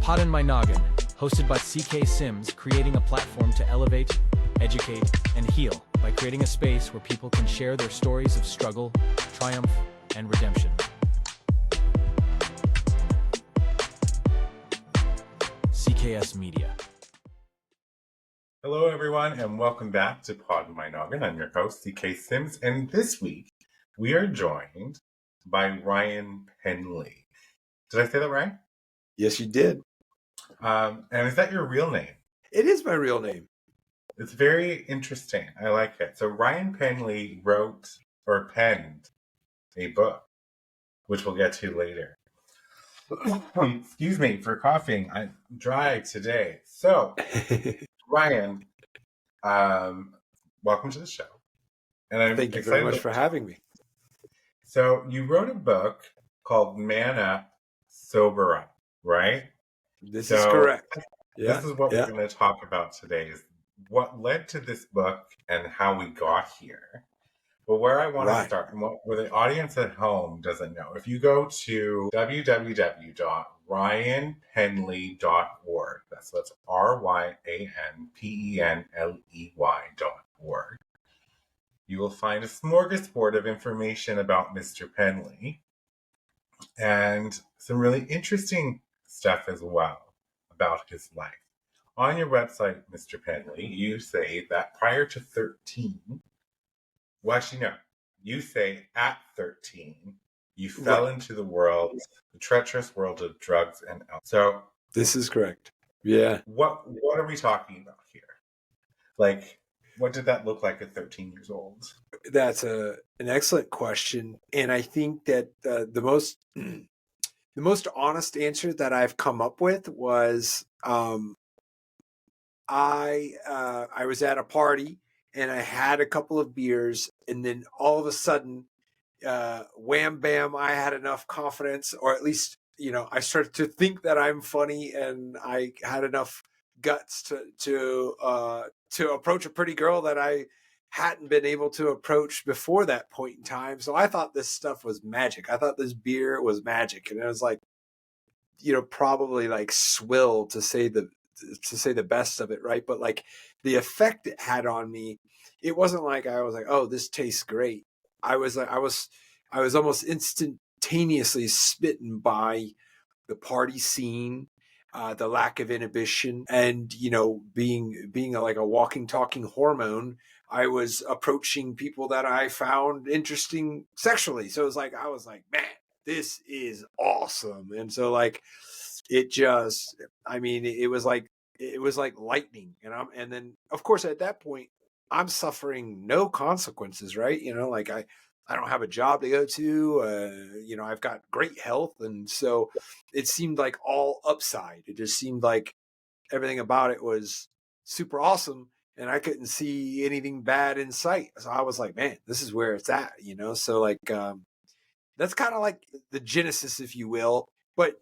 Pot in My Noggin, hosted by CK Sims, creating a platform to elevate, educate, and heal by creating a space where people can share their stories of struggle, triumph, and redemption. CKS Media. Hello, everyone, and welcome back to Pod in My Noggin. I'm your host, CK Sims, and this week we are joined by Ryan Penley. Did I say that right? Yes, you did. And is that your real name? It is my real name. It's very interesting. I like it. So Ryan Penley wrote or penned a book, which we'll get to later. Excuse me for coughing. I'm dry today. So, Ryan, welcome to the show. And I'm Thank you very much for having me. So you wrote a book called Man Up, Sober Up, right? This is correct. This is what we're going to talk about today, is what led to this book and how we got here. But where I want to start, and where the audience at home doesn't know, if you go to www.ryanpenley.org, that's RYANPENLEY.org, you will find a smorgasbord of information about Mr. Penley and some really interesting stuff as well about his life. On your website, Mr. Penley, you say that prior to 13, well, actually, no. You say at 13, you fell into the treacherous world of drugs and alcohol. So this is correct. Yeah. What are we talking about here? Like, what did that look like at 13 years old? That's an excellent question, and I think that the most honest answer that I've come up with was I was at a party. And I had a couple of beers, and then all of a sudden, wham, bam, I had enough confidence, or at least, I started to think that I'm funny, and I had enough guts to approach a pretty girl that I hadn't been able to approach before that point in time. So I thought this stuff was magic. I thought this beer was magic, and it was like, probably like swill to say the best of it, right? But like the effect it had on me, it wasn't like I was like, oh, this tastes great. I was almost instantaneously smitten by the party scene, the lack of inhibition, and being like a walking, talking hormone. I was approaching people that I found interesting sexually. So I was like, man, this is awesome. And so like, it was like lightning. And then of course at that point I'm suffering no consequences, right? Like I don't have a job to go to, I've got great health. And so it seemed like all upside. It just seemed like everything about it was super awesome, and I couldn't see anything bad in sight. So I was like, man, this is where it's at, So like, that's kind of like the genesis, if you will. But,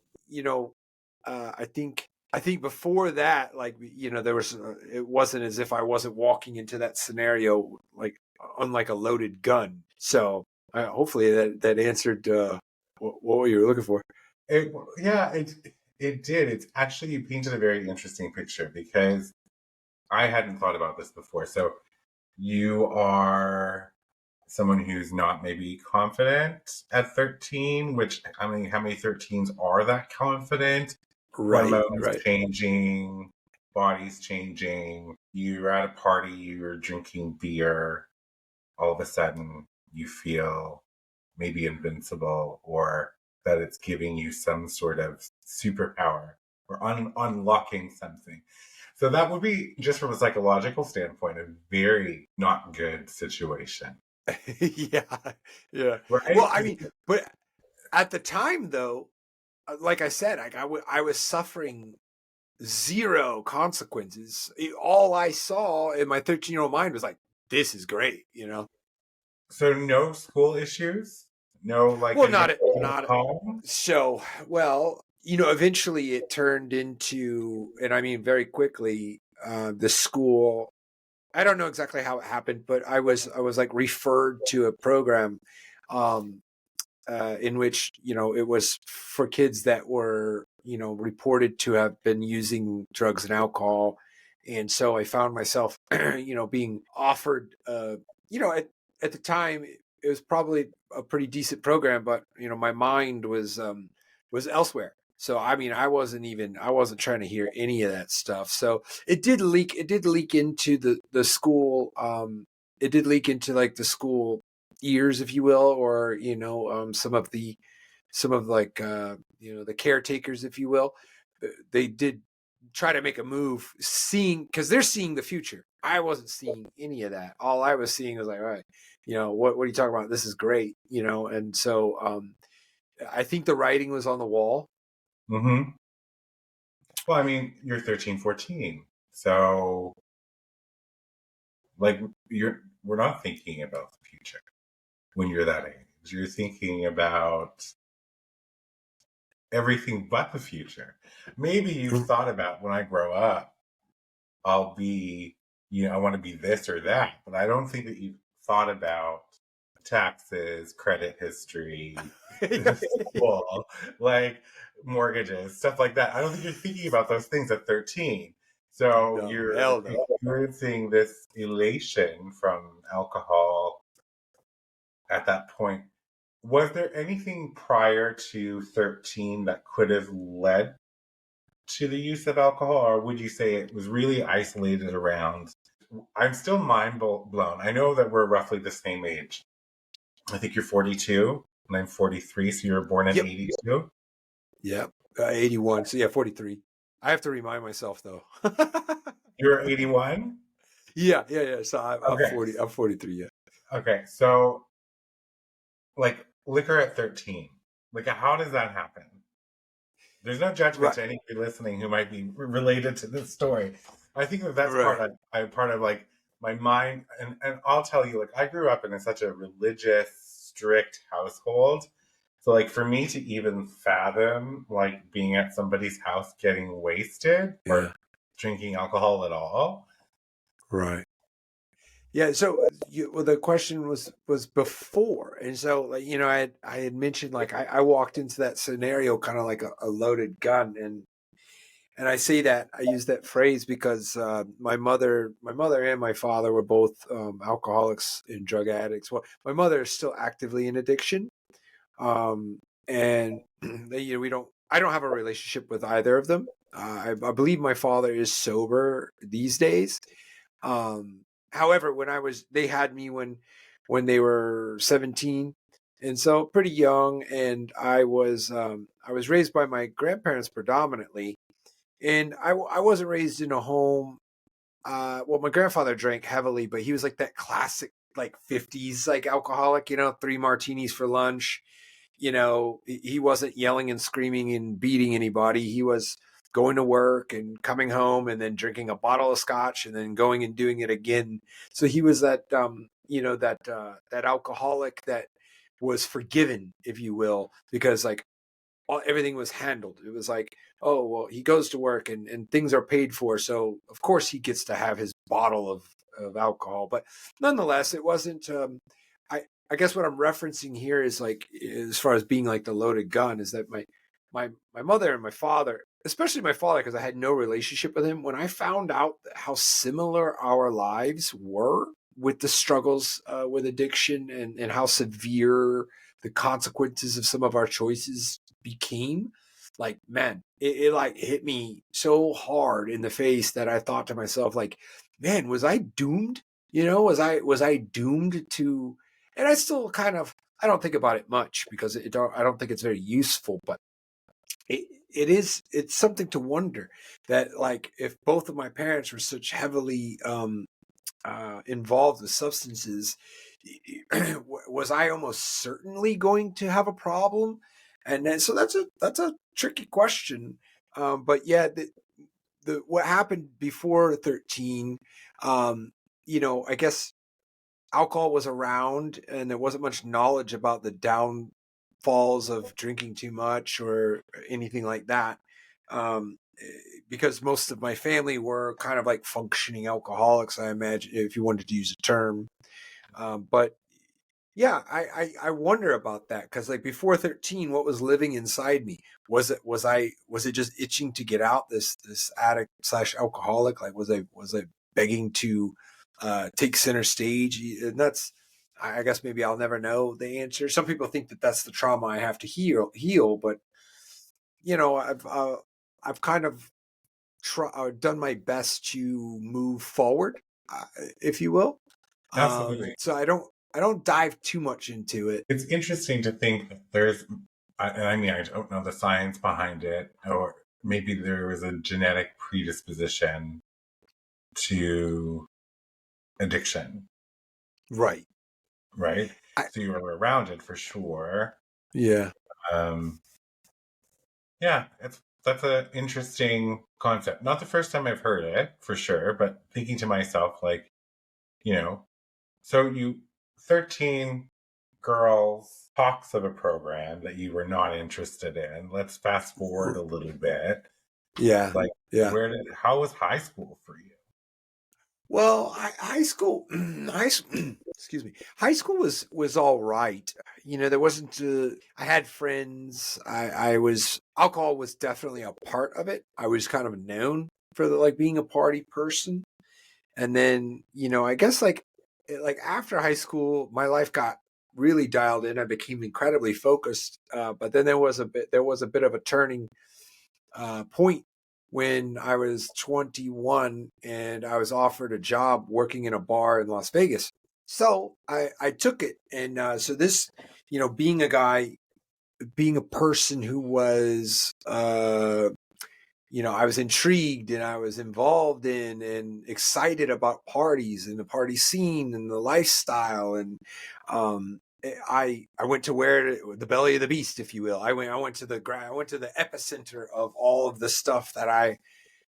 I think before that, like, there was, it wasn't as if I wasn't walking into that scenario, like unlike a loaded gun. So hopefully that answered what you were looking for. It did. It's actually, you painted a very interesting picture, because I hadn't thought about this before. So you are someone who's not maybe confident at 13, which, I mean, how many 13s are that confident? Hormones changing, bodies changing. You're at a party, you're drinking beer. All of a sudden, you feel maybe invincible, or that it's giving you some sort of superpower, or unlocking something. So that would be, just from a psychological standpoint, a very not good situation. Yeah. Right? Well, I mean, but at the time, though, like I said, I was suffering zero consequences. All I saw in my 13-year-old mind was like, this is great, So no school issues? No, like, well, not home? So, well, eventually it turned into, and I mean, very quickly, the school, I don't know exactly how it happened, but I was like referred to a program, in which, it was for kids that were reported to have been using drugs and alcohol. And so I found myself, being offered, at the time, it was probably a pretty decent program, but, my mind was elsewhere. So, I mean, I wasn't trying to hear any of that stuff. So it did leak into the school. It did leak into like the school years, if you will, or, some of like, the caretakers, if you will. They did try to make a move, because they're seeing the future. I wasn't seeing any of that. All I was seeing was like, all right, what are you talking about? This is great, and so I think the writing was on the wall. Mm-hmm. Well, I mean, you're 13, 14. So, like, we're not thinking about the future when you're that age. You're thinking about everything but the future. Maybe you've thought about, when I grow up, I'll be, I want to be this or that. But I don't think that you've thought about taxes, credit history, school, like mortgages, stuff like that. I don't think you're thinking about those things at 13. So No, you're hell no. experiencing this elation from alcohol at that point. Was there anything prior to 13 that could have led to the use of alcohol, or would you say it was really isolated around? I'm still mind blown. I know that we're roughly the same age. I think you're 42 and I'm 43, so you were born in 82? Yep. 81. So yeah, 43. I have to remind myself though. You're 81? Yeah. So I'm Okay. 40. I'm 43. Yeah. Okay, so like liquor at 13, like how does that happen? There's no judgment to anybody listening who might be related to this story. I think that's part of like my mind, and I'll tell you, like I grew up in such a religious, strict household. So like for me to even fathom like being at somebody's house getting wasted or drinking alcohol at all. Right. Yeah. So the question was before, and so like I had mentioned like I walked into that scenario kind of like a loaded gun, and I say that I use that phrase because my mother and my father were both alcoholics and drug addicts. Well, my mother is still actively in addiction, and I don't have a relationship with either of them. I believe my father is sober these days. However, they had me when they were 17, and so pretty young, and I was raised by my grandparents predominantly, and I wasn't raised in a home. Well, my grandfather drank heavily, but he was like that classic like 50s like alcoholic, 3 martinis for lunch. He wasn't yelling and screaming and beating anybody. He was going to work and coming home and then drinking a bottle of scotch and then going and doing it again. So he was that that alcoholic that was forgiven, if you will, because like everything was handled. It was like, oh well, he goes to work and things are paid for, so of course he gets to have his bottle of alcohol. But nonetheless, it wasn't. I guess what I'm referencing here is like, as far as being like the loaded gun, is that my mother and my father, especially my father, because I had no relationship with him. When I found out how similar our lives were with the struggles with addiction and how severe the consequences of some of our choices became, like, man, it like hit me so hard in the face that I thought to myself, like, man, was I doomed? Was I doomed to? And I still I don't think about it much because I don't think it's very useful, but it's something to wonder that, like, if both of my parents were such heavily involved with substances, was I almost certainly going to have a problem? And then, so that's a tricky question. But yeah, the what happened before 13, I guess alcohol was around and there wasn't much knowledge about the downfalls of drinking too much or anything like that. Because most of my family were kind of like functioning alcoholics, I imagine, if you wanted to use a term. But Yeah, I wonder about that because like before 13, what was living inside me? Was it just itching to get out? This addict slash alcoholic? Like was I begging to take center stage? And that's I guess maybe I'll never know the answer. Some people think that that's the trauma I have to heal, but I've kind of done my best to move forward, if you will. Absolutely. So I don't dive too much into it. It's interesting to think that there's, and I mean, I don't know the science behind it, or maybe there was a genetic predisposition to addiction, Right. right? I, So you were around it for sure. yeah. Um, yeah, that's an interesting concept. Not the first time I've heard it, for sure, but thinking to myself, like, you know, so you 13 girls talks of a program that you were not interested in. Let's fast forward a little bit. Yeah. Like, Yeah. how was high school for you? Well, high school, excuse me, high school was all right. There wasn't. I had friends. I was alcohol was definitely a part of it. I was kind of known for like being a party person, and then I guess like after high school, my life got really dialed in. I became incredibly focused. But then there was a bit of a turning point when I was 21 and I was offered a job working in a bar in Las Vegas. So I took it. And so this, being a guy, being a person who was, I was intrigued and I was involved in and excited about parties and the party scene and the lifestyle. And I went to where the belly of the beast, if you will. I went to the epicenter of all of the stuff that I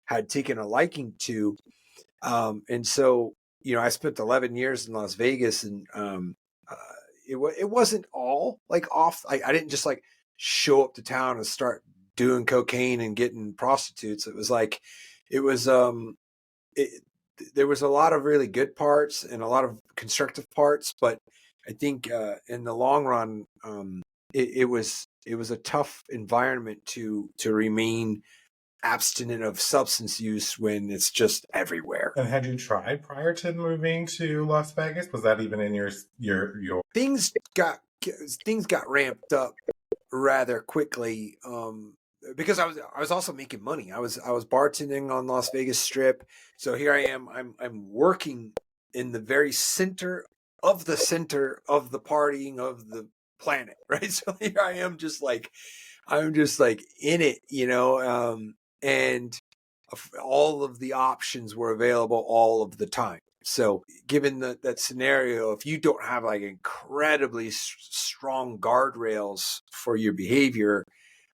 had taken a liking to. And so, I spent 11 years in Las Vegas, and uh, it wasn't all like off. I didn't just like show up to town and start doing cocaine and getting prostitutes. It was like, it was, it, there was a lot of really good parts and a lot of constructive parts, but I think in the long run, it was a tough environment to remain abstinent of substance use when it's just everywhere. And had you tried prior to moving to Las Vegas? Was that even in your Things got ramped up rather quickly, because I was also making money. I was bartending on Las Vegas Strip. So here I am. I'm working in the very center of the partying of the planet, right? So here I am, I'm just like in it, and all of the options were available all of the time. So given that scenario, if you don't have like incredibly strong guardrails for your behavior,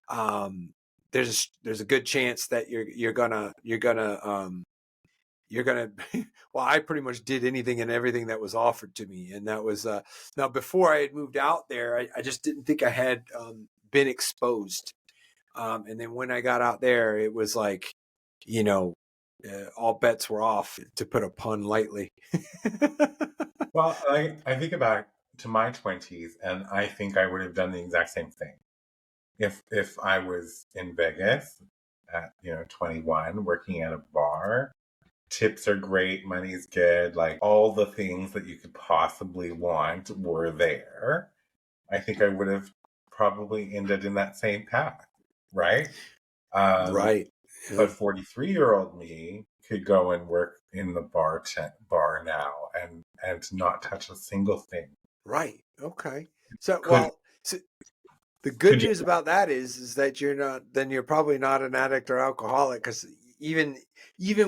there's a good chance that you're gonna well, I pretty much did anything and everything that was offered to me. And that was now before I had moved out there, I just didn't think I had been exposed. And then when I got out there, it was like, all bets were off, to put a pun lightly. Well, I think about to my 20s, and I think I would have done the exact same thing. If I was in Vegas at 21 working at a bar. Tips are great, money's good, like all the things that you could possibly want were there. I think I would have probably ended in that same path, right? Right. Yeah. But 43-year-old me could go and work in the bar now and not touch a single thing. Right. Okay. So, Could so the good you? news about that is that you're probably not an addict or alcoholic, because even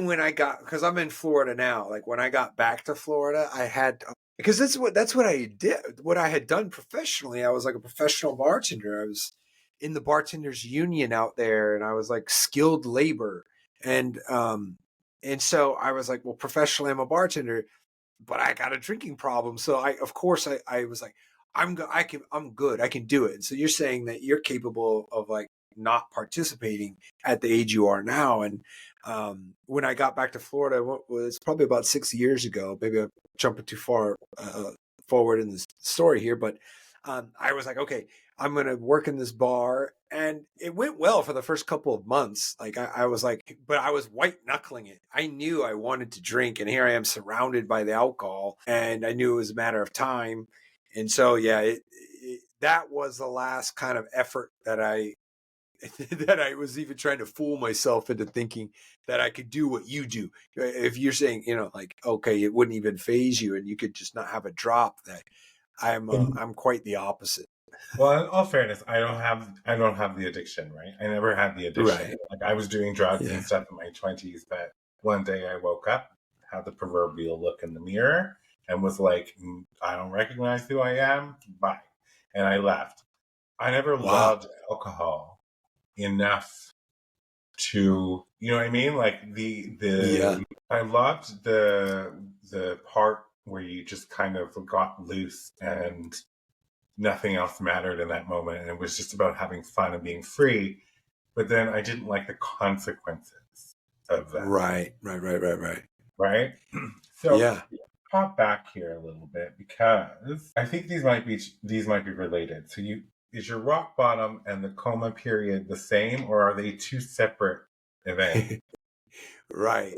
when because I'm in Florida now, like when I got back to Florida, I had, because that's what I did, what I had done professionally. I was like a professional bartender. I was in the bartenders union out there, and I was like skilled labor. And so I was like, well, professionally I'm a bartender, but I got a drinking problem. So of course I was like, I'm good. I can do it. And so you're saying that you're capable of like not participating at the age you are now. And when I got back to Florida, it's probably about 6 years ago. Maybe I'm jumping too far forward in this story here, but I was like, okay, I'm going to work in this bar. And it went well for the first couple of months. Like I was like, but I was white knuckling it. I knew I wanted to drink, and here I am surrounded by the alcohol, and I knew it was a matter of time. And so, yeah, that was the last kind of effort that I that I was even trying to fool myself into thinking that I could do what you do. If you're saying, like, okay, it wouldn't even phase you and you could just not have a drop, that I'm quite the opposite. Well, in all fairness, I don't have the addiction, right? I never had the addiction. Right. Like I was doing drugs Yeah. and stuff in my 20s, but one day I woke up, had the proverbial look in the mirror, and was like, I don't recognize who I am. Bye. And I left. I never Wow. loved alcohol enough to, you know what I mean? Like Yeah. I loved the part where you just kind of got loose and nothing else mattered in that moment, and it was just about having fun and being free. But then I didn't like the consequences of that. Right. Right. So Yeah. pop back here a little bit, because I think these might be related. So is your rock bottom and the coma period the same, or are they two separate events? Right.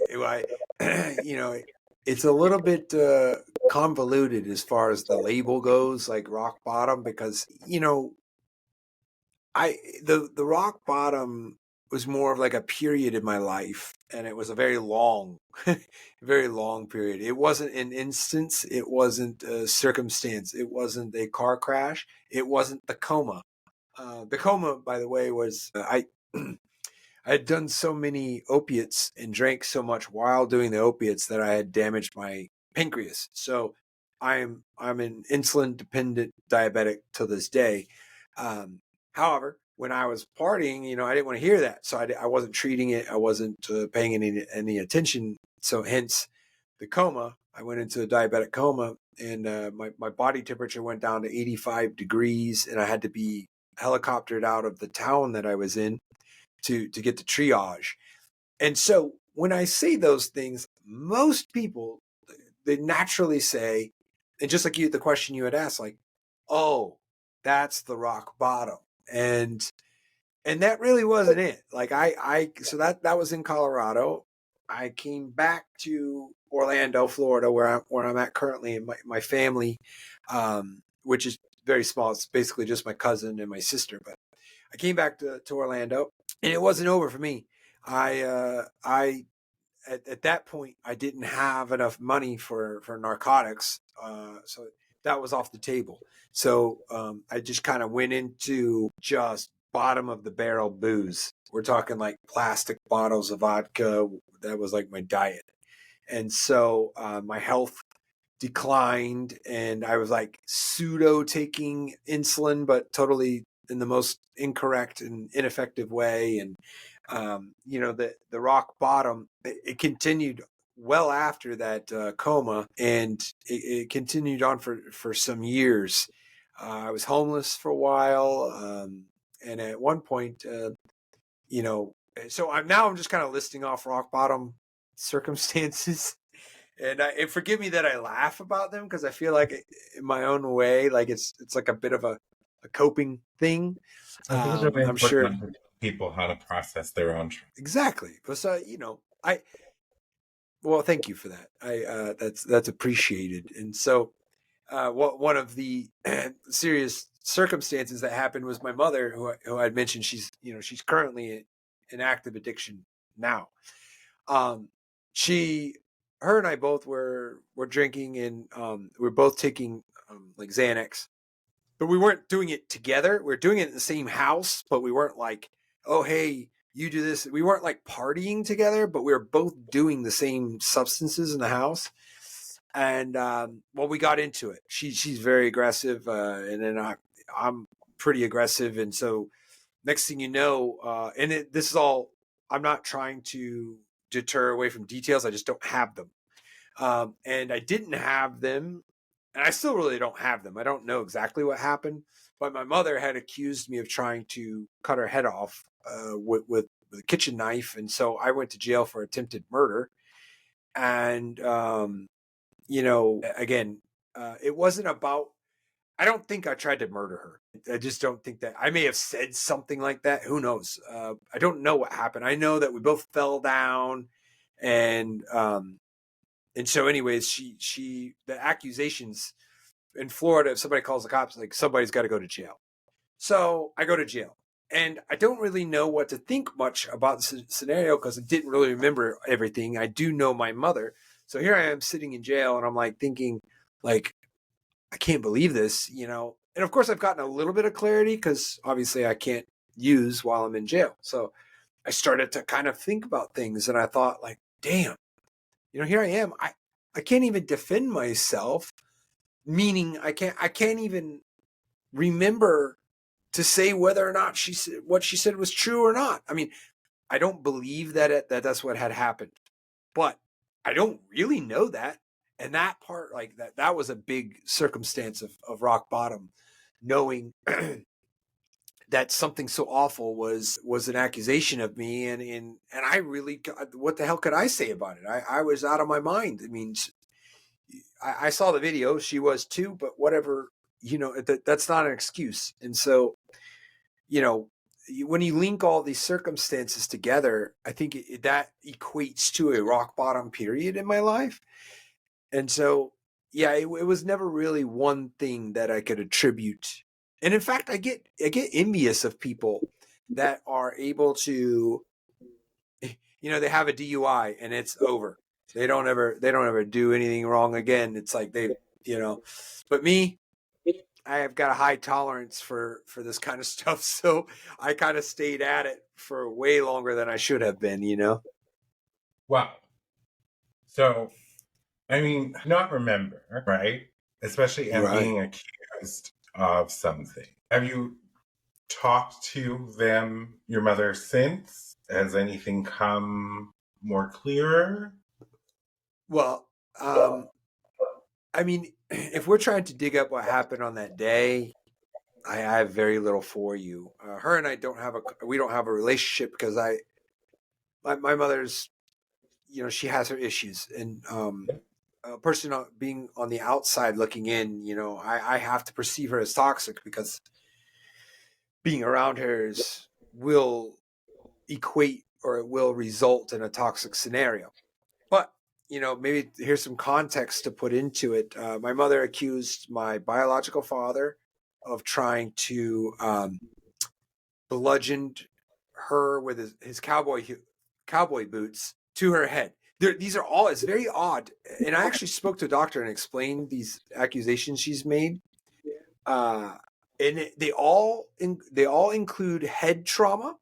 It's a little bit convoluted as far as the label goes, like rock bottom, because the rock bottom was more of like a period in my life, and it was a very long, very long period. It wasn't an instance, it wasn't a circumstance, it wasn't a car crash, it wasn't the coma. The coma, by the way, was I had done so many opiates and drank so much while doing the opiates that I had damaged my pancreas. So I'm an insulin dependent diabetic to this day. However, when I was partying, I didn't want to hear that, so I wasn't treating it. I wasn't paying any attention. So hence the coma. I went into a diabetic coma, and my body temperature went down to 85 degrees, and I had to be helicoptered out of the town that I was in to get the triage. And so when I say those things, most people, they naturally say, and just like the question you had asked, like, oh, that's the rock bottom. And that really wasn't it. Like so that was in Colorado. I came back to Orlando, Florida, where I'm at currently, in my family, which is very small. It's basically just my cousin and my sister. But I came back to Orlando, and it wasn't over for me. I at that point, I didn't have enough money for narcotics, so that was off the table. So I just kind of went into just bottom of the barrel booze. We're talking like plastic bottles of vodka. That was like my diet. And so my health declined, and I was like pseudo taking insulin, but totally in the most incorrect and ineffective way. And the rock bottom, it continued well after that coma, and it continued on for some years. I was homeless for a while, and at one point, so I'm just kind of listing off rock bottom circumstances. And forgive me that I laugh about them, because I feel like in my own way, like it's like a bit of a coping thing. I think it's really I'm sure. important for people how to process their own trauma. Exactly. But well, thank you for that. That's appreciated. And so, one of the serious circumstances that happened was my mother, who I'd mentioned. She's currently in active addiction now. Her and I both were drinking, and we were both taking like Xanax, but we weren't doing it together. We were doing it in the same house, but we weren't like, oh, hey, you do this. We weren't like partying together, but we were both doing the same substances in the house. And we got into it. She's very aggressive, and then I'm pretty aggressive. And so next thing you know, this is all, I'm not trying to deter away from details. I just don't have them. And I didn't have them, and I still really don't have them. I don't know exactly what happened, but my mother had accused me of trying to cut her head off with a kitchen knife. And so I went to jail for attempted murder. And, again, it wasn't about, I don't think I tried to murder her. I just don't think that. I may have said something like that. Who knows? I don't know what happened. I know that we both fell down, and so anyways, the accusations in Florida, if somebody calls the cops, like, somebody's got to go to jail. So I go to jail, and I don't really know what to think much about the scenario because I didn't really remember everything. I do know my mother. So here I am sitting in jail, and I'm like thinking, like, I can't believe this, you know? And of course I've gotten a little bit of clarity because obviously I can't use while I'm in jail. So I started to kind of think about things, and I thought, like, damn, you know, here I am. I can't even defend myself, meaning I can't even remember to say whether or not what she said was true or not. I mean, I don't believe that that's what had happened, but I don't really know that. And that part, like, that was a big circumstance of rock bottom, knowing that something so awful was an accusation of me, and I really, what the hell could I say about it? I was out of my mind. I mean, I saw the video, she was too, but whatever, you know, that's not an excuse. And so, you know, when you link all these circumstances together, I think that equates to a rock bottom period in my life. And so, yeah, it was never really one thing that I could attribute. And in fact, I get envious of people that are able to, you know, they have a DUI and it's over. They don't ever do anything wrong again. It's like they, you know, but me, I have got a high tolerance for this kind of stuff. So I kind of stayed at it for way longer than I should have been, you know? Wow. So, I mean, not remember, right? Especially and Right. being accused of something. Have you talked to them, your mother, since? Has anything come more clearer? Well, I mean, if we're trying to dig up what happened on that day, I have very little for you. Her and I we don't have a relationship because my mother's, you know, she has her issues, and a person being on the outside looking in, you know, I have to perceive her as toxic because being around her will equate, or it will result in a toxic scenario. But, you know, maybe here's some context to put into it. My mother accused my biological father of trying to bludgeon her with his cowboy boots to her head. These are all, it's very odd. And I actually spoke to a doctor and explained these accusations she's made. And they all include head trauma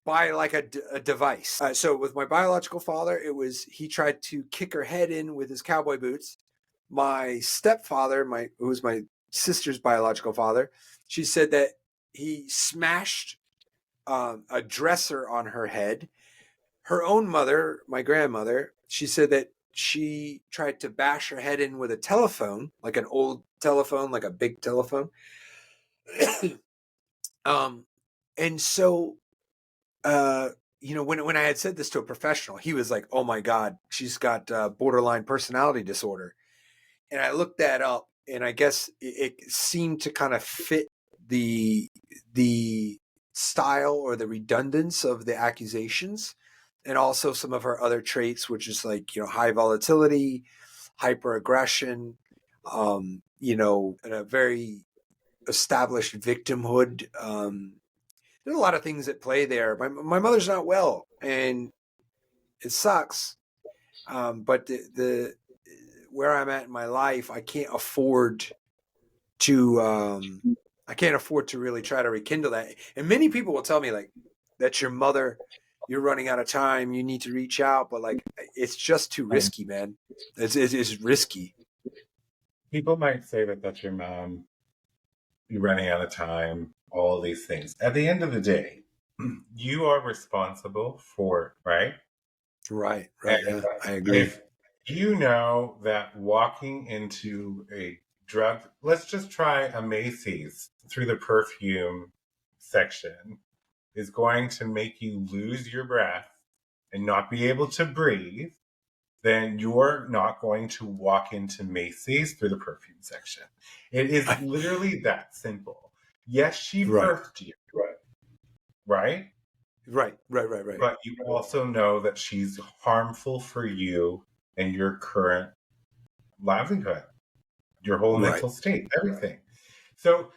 by like a device. So with my biological father, he tried to kick her head in with his cowboy boots. My stepfather, who was my sister's biological father, she said that he smashed a dresser on her head. Her own mother, my grandmother, she said that she tried to bash her head in with a telephone, like an old telephone, like a big telephone. And so, you know, when I had said this to a professional, he was like, "Oh my God, she's got borderline personality disorder." And I looked that up, and I guess it seemed to kind of fit the style or the redundance of the accusations, and also some of her other traits, which is like, you know, high volatility, hyperaggression, you know, and a very established victimhood. There's a lot of things at play there. My mother's not well, and it sucks. But the where I'm at in my life, I can't afford to really try to rekindle that. And many people will tell me, like, that's your mother, you're running out of time, you need to reach out, but like, it's just too risky, man. It's risky. People might say that that's your mom, you're running out of time, all of these things. At the end of the day, you are responsible for it, right? Right. And Yeah, I agree. if you know that walking into a drug, let's just try a Macy's through the perfume section, is going to make you lose your breath and not be able to breathe, then you're not going to walk into Macy's through the perfume section. It is literally that simple. Yes, she Right. birthed you, right? Right. But you also know that she's harmful for you and your current livelihood, your whole mental state, everything. So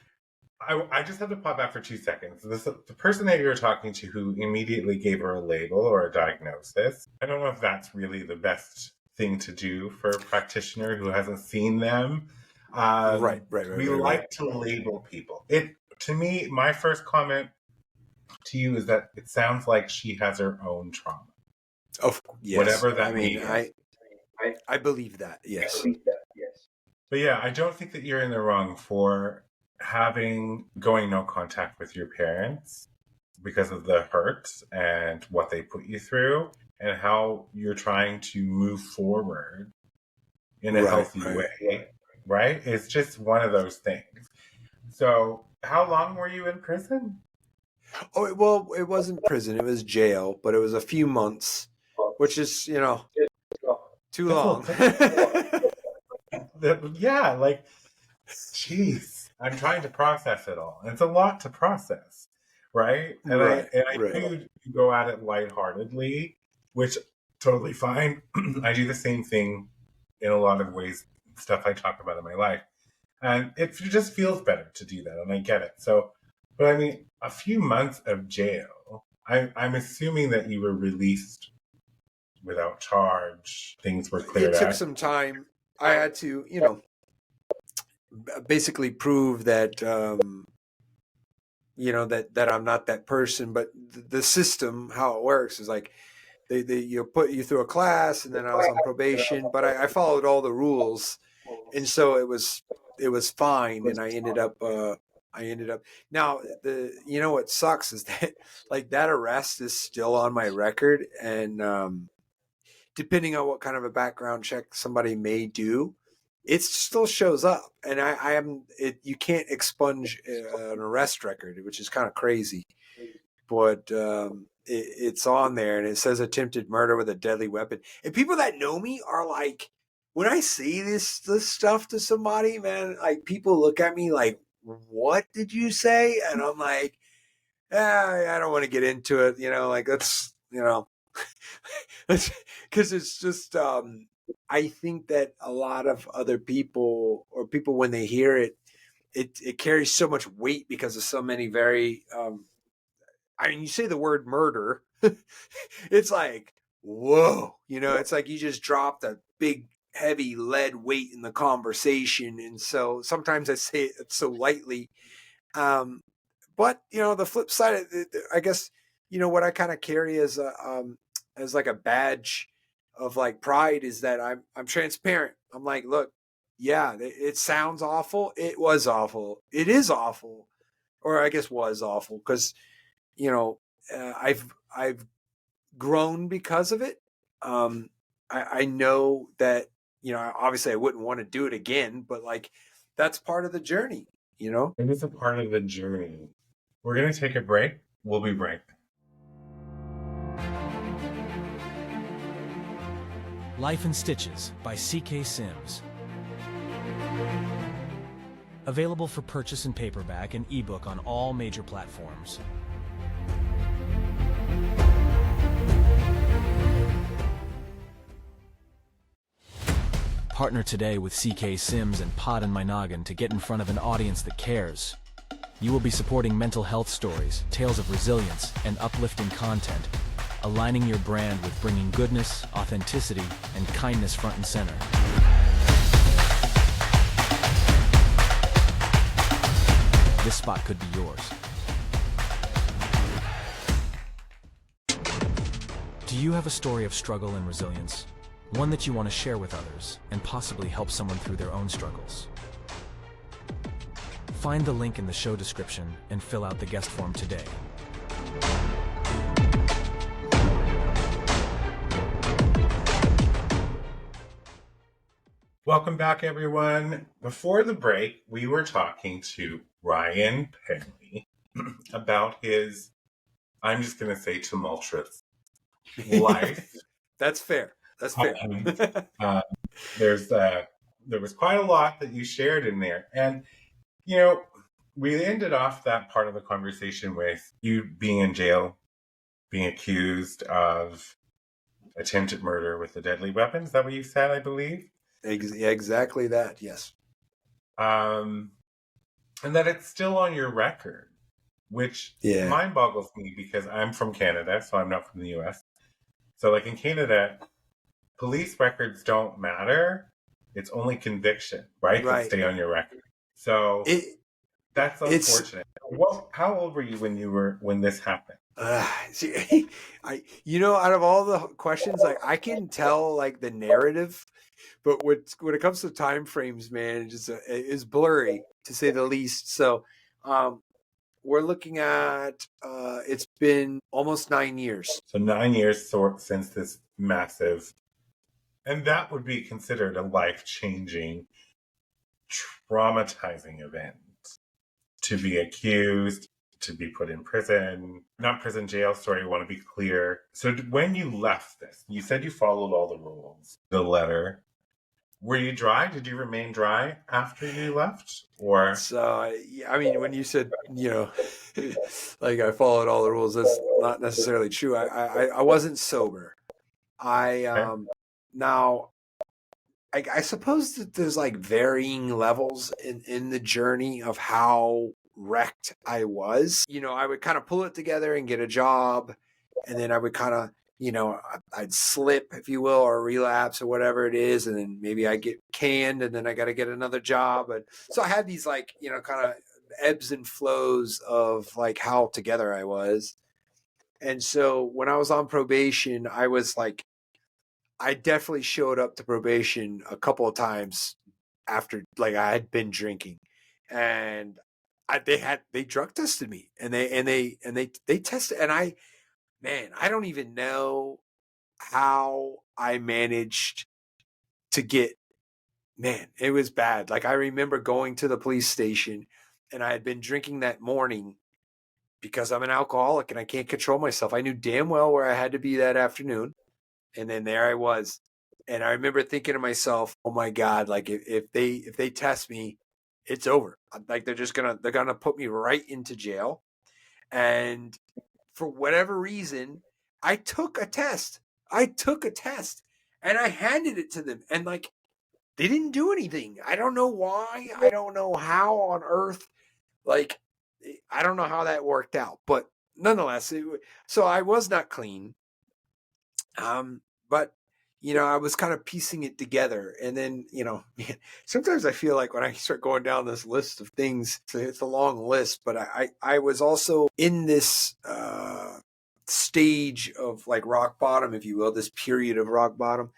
I just have to pop back for 2 seconds. The person that you're talking to who immediately gave her a label or a diagnosis, I don't know if that's really the best thing to do for a practitioner who hasn't seen them. We like to label people. To me, my first comment to you is that it sounds like she has her own trauma. Yes. Whatever that mean, means. I believe that, yes. But yeah, I don't think that you're in the wrong for going no contact with your parents because of the hurt and what they put you through and how you're trying to move forward in a healthy way, right? It's just one of those things. So how long were you in prison? Oh, well, it wasn't prison. It was jail, but it was a few months, which is, too long. Yeah, like, jeez, I'm trying to process it all. And it's a lot to process, right? And I do go at it lightheartedly, which totally fine. I do the same thing in a lot of ways, stuff I talk about in my life. And it just feels better to do that, and I get it. So, but I mean, a few months of jail, I'm assuming that you were released without charge. Things were cleared out. It took out. some time. I had to, basically prove that, that I'm not that person. But the system, how it works, is like you put you through a class, and then I was on probation, but I followed all the rules, and so it was fine, and I ended up. Now what sucks is that like that arrest is still on my record, and depending on what kind of a background check somebody may do, it still shows up, and you can't expunge an arrest record, which is kind of crazy, but it's on there, and it says attempted murder with a deadly weapon. And people that know me are like, when I say this stuff to somebody, man, like people look at me like, what did you say? And I'm like, I don't want to get into it, like that's, because it's just, I think that a lot of other people, or people when they hear it, it carries so much weight because of so many very, I mean, you say the word murder, it's like, whoa, it's like you just dropped a big, heavy lead weight in the conversation. And so sometimes I say it so lightly. But, the flip side, I guess, what I kind of carry as like a badge of like pride is that I'm transparent. I'm like, look, yeah, it sounds awful. It was awful. It is awful. Or I guess was awful because, I've grown because of it. I know that, obviously I wouldn't want to do it again, but like that's part of the journey, It is a part of the journey. We're going to take a break. We'll be right back. Life in Stitches by C.K. Sims. Available for purchase in paperback and ebook on all major platforms. Partner today with C.K. Sims and Pod and My Noggin to get in front of an audience that cares. You will be supporting mental health stories, tales of resilience, and uplifting content, aligning your brand with bringing goodness, authenticity, and kindness front and center. This spot could be yours. Do you have a story of struggle and resilience? One that you want to share with others, and possibly help someone through their own struggles? Find the link in the show description and fill out the guest form today. Welcome back, everyone. Before the break, we were talking to Ryan Penley about his, I'm just going to say, tumultuous life. That's fair. That's I fair. I mean, uh, there was quite a lot that you shared in there, and you know, we ended off that part of the conversation with you being in jail, being accused of attempted murder with a deadly weapon. Is that what you said? I believe. Exactly that. Yes. Um, and that it's still on your record, which Yeah. mind boggles me because I'm from Canada, so I'm not from the US. So, like in Canada, police records don't matter. It's only conviction, right, that Right. stay on your record. So It that's it's unfortunate. Well, how old were you when this happened? see, out of all the questions, like I can tell like the narrative, but when it comes to time frames, man, it just is blurry to say the least. So, um, we're looking at it's been almost 9 years. So 9 years since this massive, and that would be considered a life-changing, traumatizing event. To be accused, to be put in prison, not prison jail, sorry, I want to be clear. So when you left this, you said you followed all the rules, the letter. Were you dry? Did you remain dry after you left? Or, So, I mean, when you said, like I followed all the rules, that's not necessarily true. I wasn't sober. I okay. now I suppose that there's like varying levels in the journey of how wrecked I was. I would kind of pull it together and get a job, and then I would kind of, I'd slip, if you will, or relapse or whatever it is, and then maybe I get canned, and then I got to get another job, and so I had these like kind of ebbs and flows of like how together I was. And so when I was on probation, I was like I definitely showed up to probation a couple of times after like I had been drinking, and they drug tested me, and they tested, and I don't even know how I managed to get, man, it was bad. Like I remember going to the police station, and I had been drinking that morning because I'm an alcoholic and I can't control myself. I knew damn well where I had to be that afternoon. And then there I was. And I remember thinking to myself, oh my God, like if they test me, it's over. Like they're gonna put me right into jail. And for whatever reason, I took a test. I took a test and I handed it to them. And like they didn't do anything. I don't know why. I don't know how on earth. Like I don't know how that worked out. But nonetheless, so I was not clean. But I was kind of piecing it together, and then sometimes I feel like when I start going down this list of things, it's a long list. But I was also in this stage of like rock bottom, if you will, this period of rock bottom.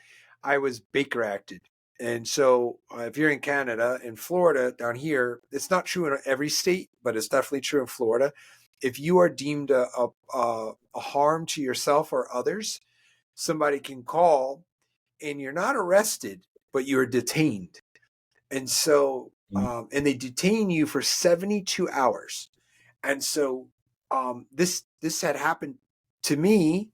I was Baker acted. And so, if you're in Canada, in Florida, down here, it's not true in every state, but it's definitely true in Florida. If you are deemed a harm to yourself or others, somebody can call and you're not arrested, but you're detained. And so, and they detain you for 72 hours. And so, this had happened to me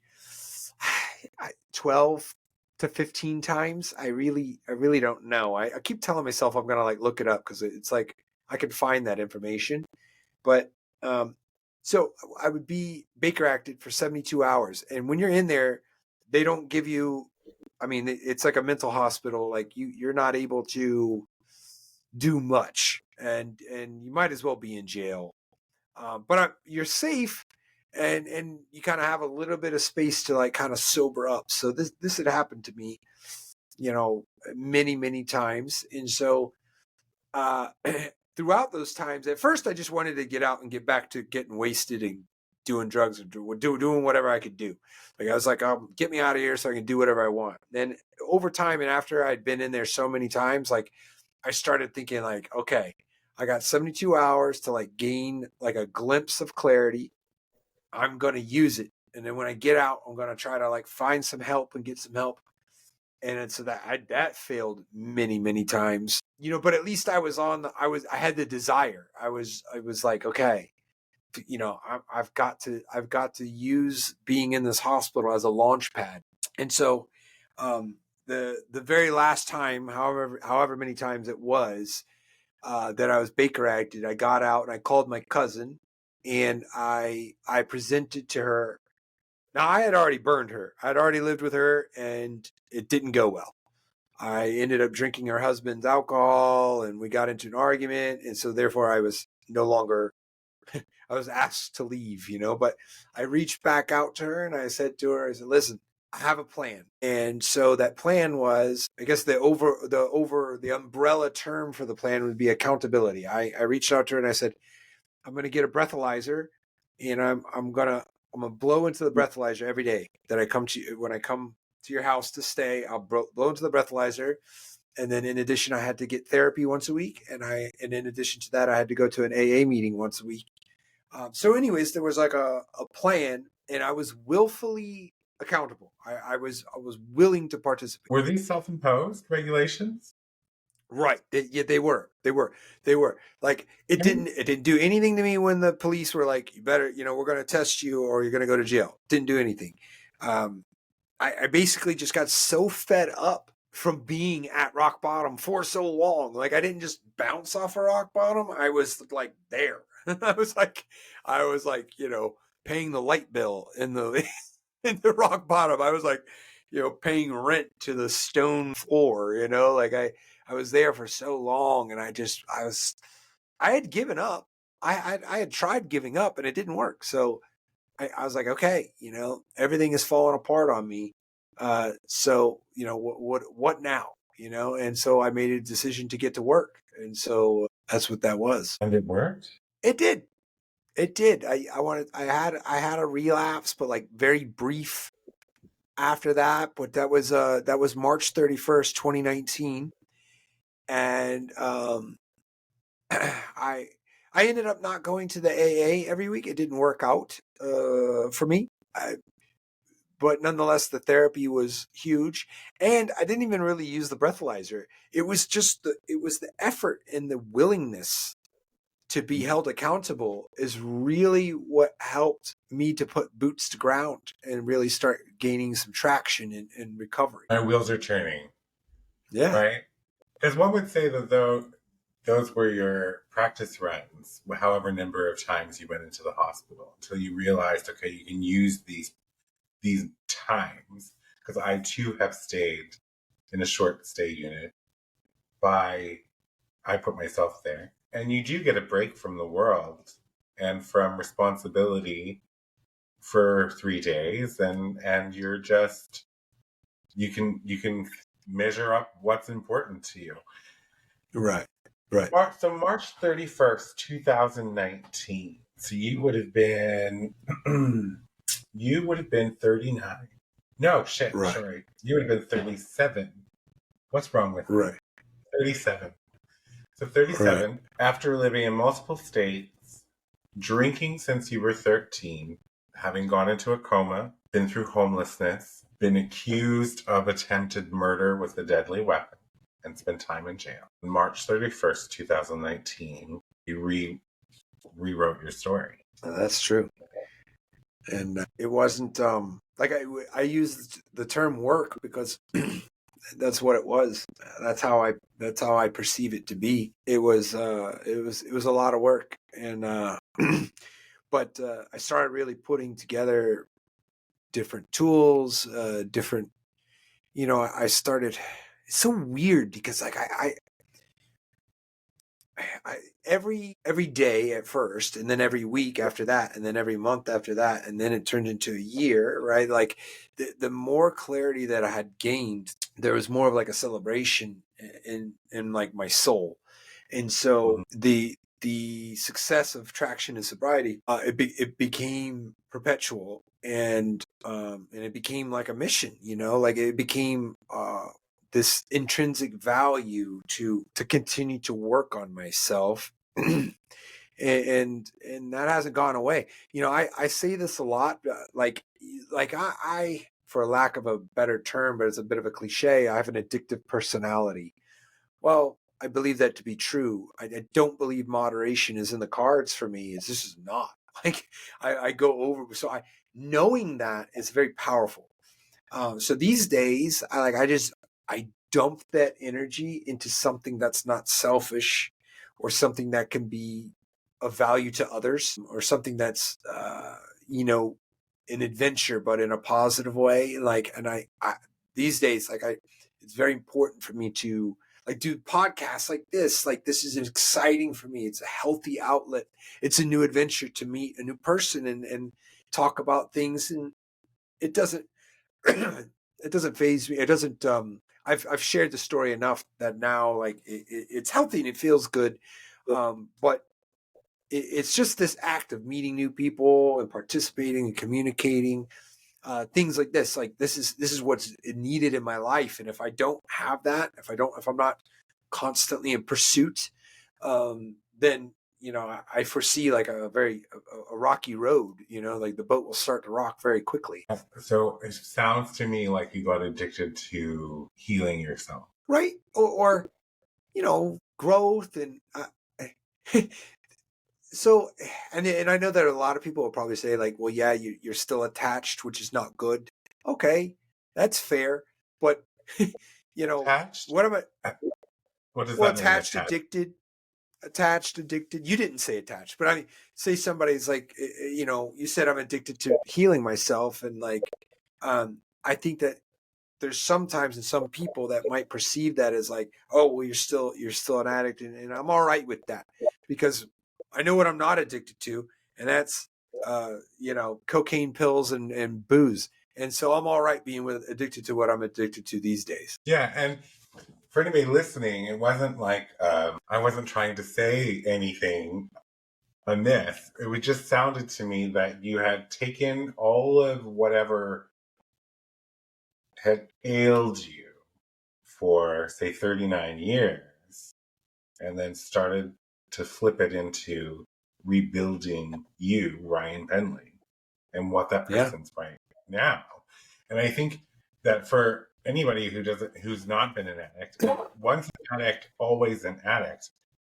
12 to 15 times. I really don't know. I keep telling myself I'm going to like look it up because it's like I can find that information. But, so I would be Baker acted for 72 hours. And when you're in there, they don't give you, I mean, it's like a mental hospital. Like you're not able to do much, and you might as well be in jail. But you're safe, and you kind of have a little bit of space to like kind of sober up. So this had happened to me, many times, and so uh, throughout those times, at first I just wanted to get out and get back to getting wasted and doing drugs or doing whatever I could do. Like I was like, get me out of here so I can do whatever I want. Then over time, and after I'd been in there so many times, like I started thinking like, okay, I got 72 hours to like gain like a glimpse of clarity. I'm going to use it. And then when I get out, I'm going to try to like find some help and get some help. And so that failed many times, but at least I had the desire. I was like, okay, I've got to use being in this hospital as a launch pad. And so The very last time, however many times it was, that I was Baker acted, I got out and I called my cousin and I presented to her. Now I had already burned her. I'd already lived with her and it didn't go well. I ended up drinking her husband's alcohol and we got into an argument. And so therefore I was no longer, I was asked to leave, but I reached back out to her and I said to her, I said, listen, I have a plan. And so that plan was, I guess the umbrella term for the plan would be accountability. I reached out to her and I said, I'm going to get a breathalyzer and I'm going to blow into the breathalyzer every day that I come to you. When I come to your house to stay, I'll blow into the breathalyzer. And then in addition, I had to get therapy once a week. And in addition to that, I had to go to an AA meeting once a week. So anyways, there was like a plan and I was willfully accountable. I was willing to participate. Were these self-imposed regulations? Right. They were. Like it didn't do anything to me when the police were like, you better, we're going to test you or you're going to go to jail. Didn't do anything. I basically just got so fed up from being at rock bottom for so long. Like I didn't just bounce off a rock bottom. I was like there. I was like, paying the light bill in the in the rock bottom. I was like, paying rent to the stone floor, like I was there for so long and I had given up. I had tried giving up and it didn't work. So I was like, okay, everything is falling apart on me. So, what now, and so I made a decision to get to work. And so that's what that was. And it worked? It did. I had a relapse, but like very brief after that. But that was March 31st, 2019. And I ended up not going to the AA every week. It didn't work out for me. But nonetheless, the therapy was huge. And I didn't even really use the breathalyzer. It was just the effort and the willingness to be held accountable is really what helped me to put boots to ground and really start gaining some traction in recovery. My wheels are turning. Yeah. Right? Because one would say that those were your practice runs, however number of times you went into the hospital, until you realized, okay, you can use these times, because I too have stayed in a short stay unit. I put myself there. And you do get a break from the world and from responsibility for 3 days, and you're just, you can measure up what's important to you. Right. So March 31st, 2019. So you would have been 39. No, shit, right. Sorry. You would have been 37. What's wrong with me? Right. 37. So 37, right. After living in multiple states, drinking since you were 13, having gone into a coma, been through homelessness, been accused of attempted murder with a deadly weapon, and spent time in jail. On March 31st, 2019, you rewrote your story. That's true. And it wasn't, like I used the term work because that's what it was. That's how I perceive it to be. It was a lot of work. And, but I started really putting together different tools, I started, it's so weird because like I every day at first, and then every week after that, and then every month after that, and then it turned into a year, right? Like the more clarity that I had gained, there was more of like a celebration in like my soul. And so the success of traction and sobriety, it became perpetual, and it became like a mission, like it became this intrinsic value to continue to work on myself. and that hasn't gone away. I say this a lot, like I, for lack of a better term, but it's a bit of a cliche, I have an addictive personality. Well, I believe that to be true. I don't believe moderation is in the cards for me. This is not. Like I go over. So knowing that is very powerful. So these days, I dump that energy into something that's not selfish, or something that can be of value to others, or something that's, an adventure, but in a positive way. I these days, it's very important for me to do podcasts like this. Like, this is exciting for me. It's a healthy outlet. It's a new adventure to meet a new person and talk about things. And it doesn't, it doesn't phase me. It doesn't, I've shared the story enough that now, it's healthy and it feels good. But it's just this act of meeting new people and participating and communicating, things like this. Like, this is what's needed in my life. And if I don't have that, if I'm not constantly in pursuit, then, I foresee like a rocky road, like the boat will start to rock very quickly. So it sounds to me like you got addicted to healing yourself. Right. Or growth. And so, and I know that a lot of people will probably say, like, well, yeah, you're still attached, which is not good. Okay, that's fair. But, Attached? what am I? What does Well, that mean? attached, addicted. You didn't say attached, but I mean, say somebody's like, you said I'm addicted to healing myself. And I think that there's sometimes in some people that might perceive that as like, oh, well, you're still an addict. And I'm all right with that, because I know what I'm not addicted to. And that's, cocaine, pills, and booze. And so I'm all right being addicted to what I'm addicted to these days. Yeah, and for anybody listening, it wasn't like I wasn't trying to say anything amiss. It just sounded to me that you had taken all of whatever had ailed you for, say, 39 years, and then started to flip it into rebuilding you, Ryan Penley, and what that person's right now. And I think that for anybody who's not been an addict, once an addict, always an addict.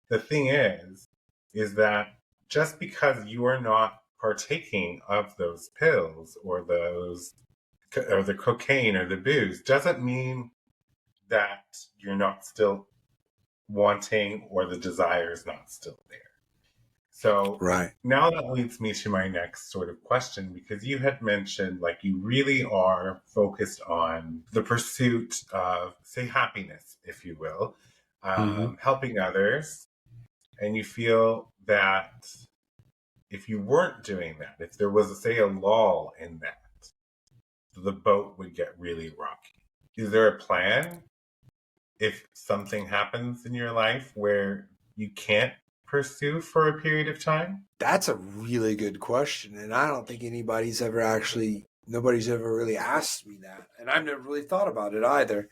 The thing is that just because you are not partaking of those pills or the cocaine or the booze doesn't mean that you're not still wanting or the desire is not still there. So Right. now that leads me to my next sort of question, because you had mentioned like you really are focused on the pursuit of, say, happiness, if you will, helping others. And you feel that if you weren't doing that, if there was, say, a lull in that, the boat would get really rocky. Is there a plan if something happens in your life where you can't pursue for a period of time? That's a really good question. And I don't think nobody's ever really asked me that. And I've never really thought about it either.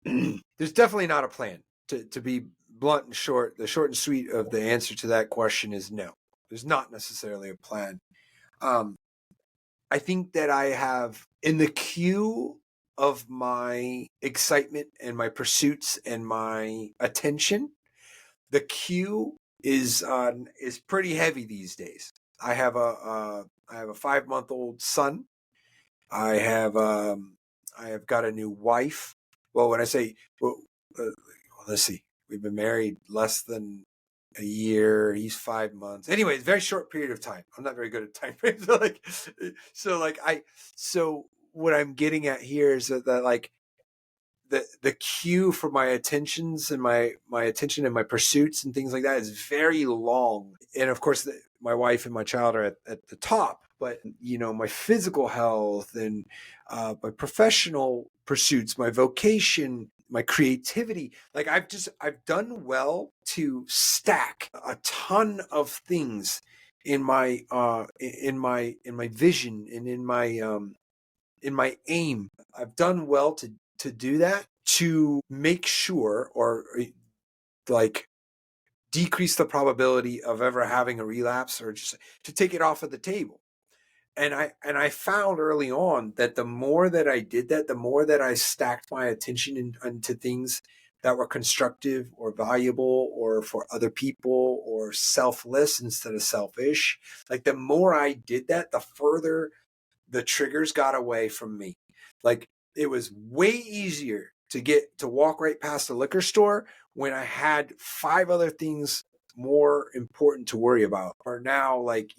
There's definitely not a plan. To be blunt and short, the short and sweet of the answer to that question is no. There's not necessarily a plan. I think that I have, in the queue of my excitement and my pursuits and my attention, the queue is pretty heavy these days. I have a 5-month-old son. I have got a new wife. Well, when I say, let's see, we've been married less than a year. He's 5 months. Anyway, it's a very short period of time. I'm not very good at time frames. So what I'm getting at here is that like the queue for my attentions and my attention and my pursuits and things like that is very long. And of course, my wife and my child are at the top. But my physical health and my professional pursuits, my vocation, my creativity, like I've done well to stack a ton of things in my vision and in my aim. I've done well to do that, to make sure, or like decrease the probability of ever having a relapse, or just to take it off of the table. And I found early on that the more that I did that, the more that I stacked my attention into things that were constructive or valuable or for other people or selfless instead of selfish. Like, the more I did that, the further the triggers got away from me. Like, it was way easier to walk right past the liquor store when I had 5 other things more important to worry about. Or now, like,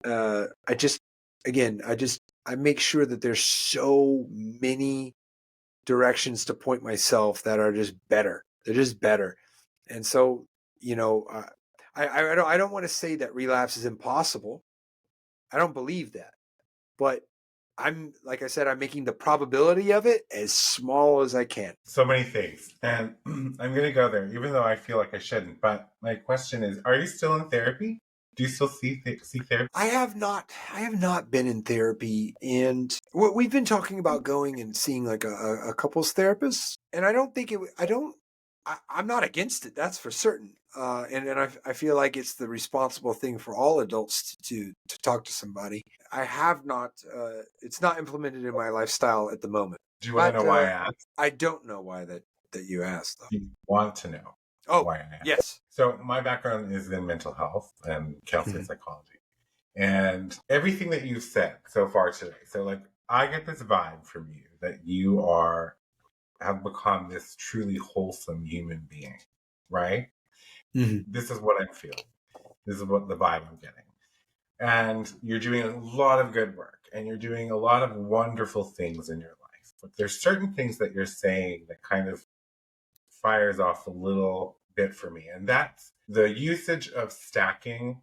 I just, again, I make sure that there's so many directions to point myself that are just better. They're just better. And so, I don't want to say that relapse is impossible. I don't believe that. But like I said, I'm making the probability of it as small as I can. So many things. And I'm going to go there, even though I feel like I shouldn't. But my question is, are you still in therapy? Do you still see therapy? I have not been in therapy, and we've been talking about going and seeing like a couples therapist, and I don't think I'm not against it. That's for certain. And I feel like it's the responsible thing for all adults to talk to somebody. I have not. It's not implemented in my lifestyle at the moment. Do you want to know why I asked? I don't know why that you asked, though. You want to know why I asked? Yes. So my background is in mental health and counseling psychology, and everything that you've said so far today. So like, I get this vibe from you that you have become this truly wholesome human being, right? Mm-hmm. This is what I'm feeling. This is what the vibe I'm getting. And you're doing a lot of good work and you're doing a lot of wonderful things in your life. But there's certain things that you're saying that kind of fires off a little bit for me. And that's the usage of stacking,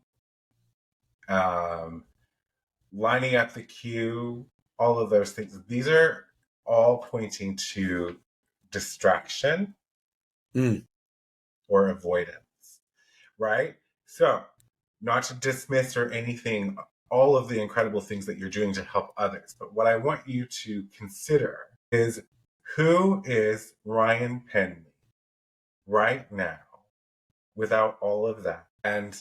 lining up the queue, all of those things. These are all pointing to distraction or avoidance, right? So, not to dismiss or anything, all of the incredible things that you're doing to help others, but what I want you to consider is, who is Ryan Penley right now without all of that? And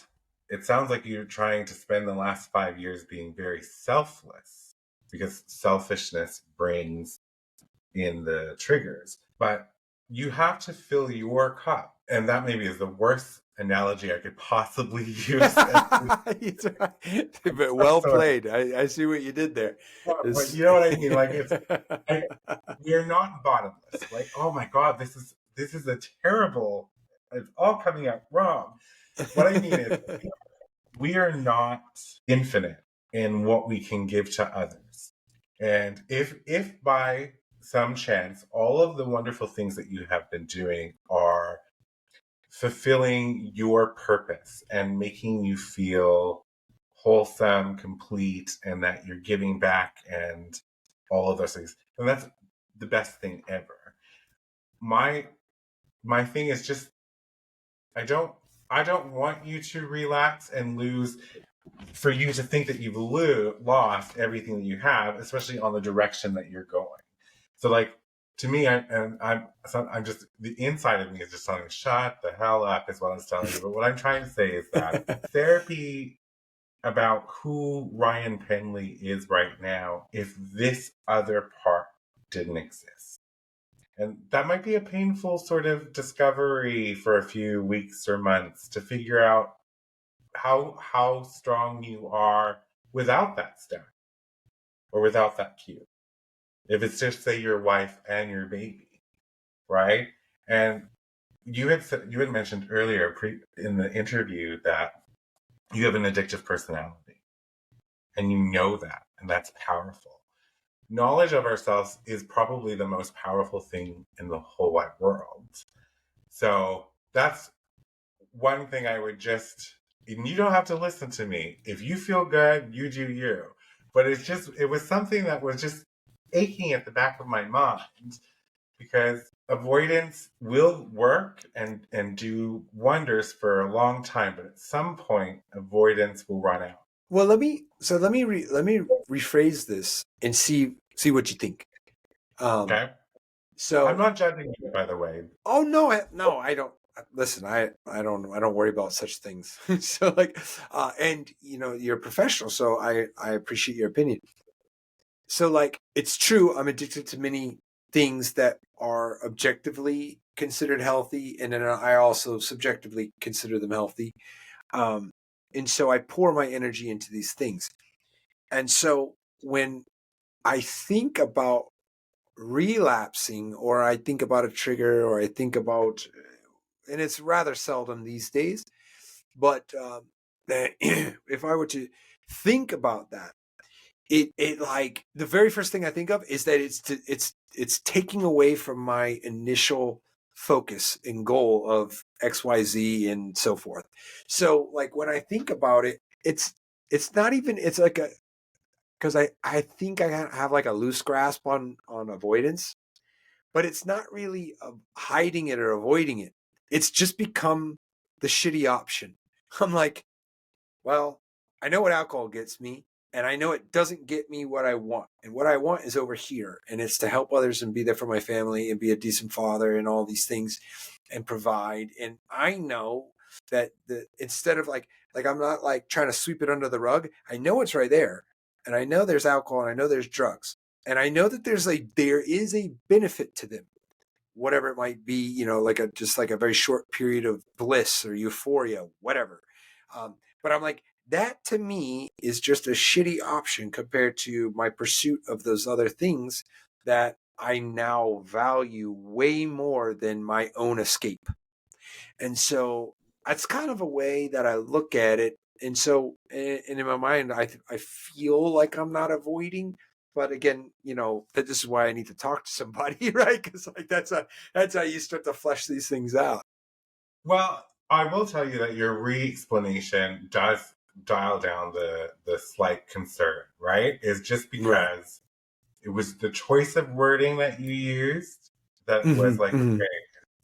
it sounds like you're trying to spend the last 5 years being very selfless, because selfishness brings in the triggers. But you have to fill your cup. And that maybe is the worst analogy I could possibly use. But well played. I see what you did there. But you know what I mean? Like, we're not bottomless. Like, oh my God, this is a terrible, it's all coming out wrong. What I mean is, we are not infinite in what we can give to others. And if by some chance all of the wonderful things that you have been doing are fulfilling your purpose and making you feel wholesome, complete, and that you're giving back and all of those things, and that's the best thing ever. My thing is just, I don't want you to relapse and lose, for you to think that you've lost everything that you have, especially on the direction that you're going. So like, to me, I'm just, the inside of me is just telling me, shut the hell up, is what I was telling you. But what I'm trying to say is that therapy about who Ryan Penley is right now, if this other part didn't exist. And that might be a painful sort of discovery for a few weeks or months, to figure out how strong you are without that step or without that cue. If it's just, say, your wife and your baby, right? And you had mentioned earlier in the interview that you have an addictive personality, and you know that, and that's powerful. Knowledge of ourselves is probably the most powerful thing in the whole wide world. So that's one thing I would just, and you don't have to listen to me. If you feel good, you do you. But it was something that was just aching at the back of my mind, because avoidance will work and do wonders for a long time, but at some point avoidance will run out. Well, let me rephrase this and see what you think. Okay. So I'm not judging you, by the way. Oh no, I don't. Listen, I don't worry about such things. So like, and you're a professional, so I appreciate your opinion. So like, it's true, I'm addicted to many things that are objectively considered healthy, and then I also subjectively consider them healthy. And so I pour my energy into these things. And so when I think about relapsing, or I think about a trigger, or I think about, and it's rather seldom these days, but if I were to think about that, it like the very first thing I think of is that it's taking away from my initial focus and goal of XYZ and so forth. So like when I think about it, it's not even, it's like a, because I think I have like a loose grasp on avoidance, but it's not really hiding it or avoiding it. It's just become the shitty option. I'm like, well, I know what alcohol gets me, and I know it doesn't get me what I want. And what I want is over here, and it's to help others and be there for my family and be a decent father and all these things and provide. And I know that instead of like I'm not like trying to sweep it under the rug. I know it's right there, and I know there's alcohol, and I know there's drugs, and I know that there is a benefit to them, whatever it might be, like just like a very short period of bliss or euphoria, whatever. But I'm like, that to me is just a shitty option compared to my pursuit of those other things that I now value way more than my own escape. And so that's kind of a way that I look at it. And so, and in my mind, I feel like I'm not avoiding, but again, that this is why I need to talk to somebody, right? Because like that's how you start to flesh these things out. Well, I will tell you that your re-explanation does dial down the slight concern, right? Is just because it was the choice of wording that you used that was like, okay,